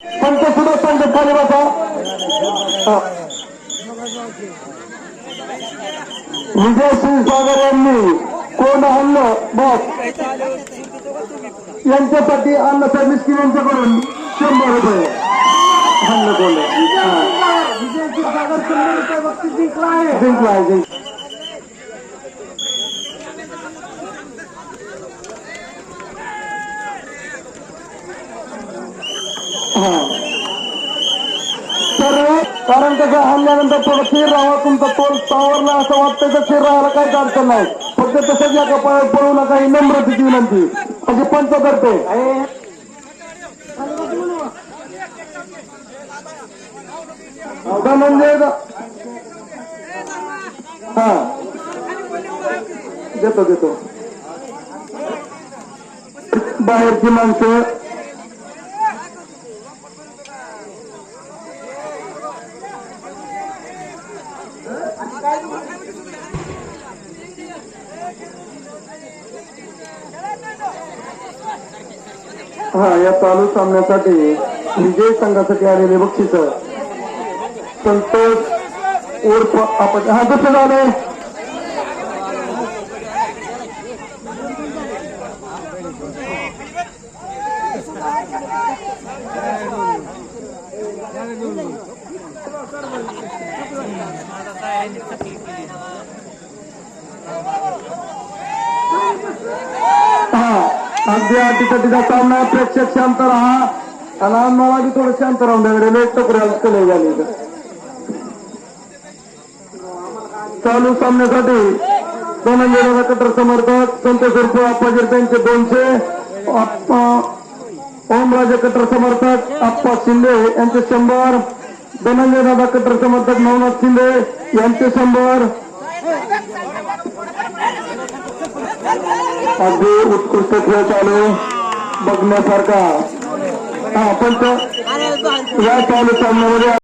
पंच सुद्धा सांगत खाली बसा. विजय क्षीरसागर यांनी कोण हल्लं बस यांच्यासाठी अण्णासाहेब मिस्किन यांच्याकडून 100 रुपये हल्लं कोण विजय क्षीरसागर 100 रुपये बक्षीस जिंकला आहे. तर कारण कसं हल्ल्यानंतर थोडं स्थिर राहा. तुमचा तोल सावरला असं वाटतं तर स्थिर राहायला काहीच अडचण नाही. फक्त तसंच या कपाळ पळू नका ही नम्रतेची विनंती. म्हणजे पंच करते म्हणजे हा देतो बाहेरची माणसं हा या चालू सामन्यासाठी विजय संघासाठी आलेले बक्षीस संतोष उर्फ आपण हा कसं झालंय अगदी अटीतटीचा सामना. प्रेक्षक शांत राहा आणि आम्हाला बी थोडं शांत राहून द्या. टोकऱ्याला कले झाली चालू सामन्यासाठी धनंजय कट्टर समर्थक संतोष उर्फ अप्पाजी त्यांचे 200, ओमराजे कट्टर समर्थक अप्पा शिंदे यांचे 100, धनंजय दादा कट्टर समर्थक नवनाथ शिंदे यांचे 100. अगदी उत्कृष्ट खेळ चालू बघण्यासारखा. हा पण या चालू सामन्यामध्ये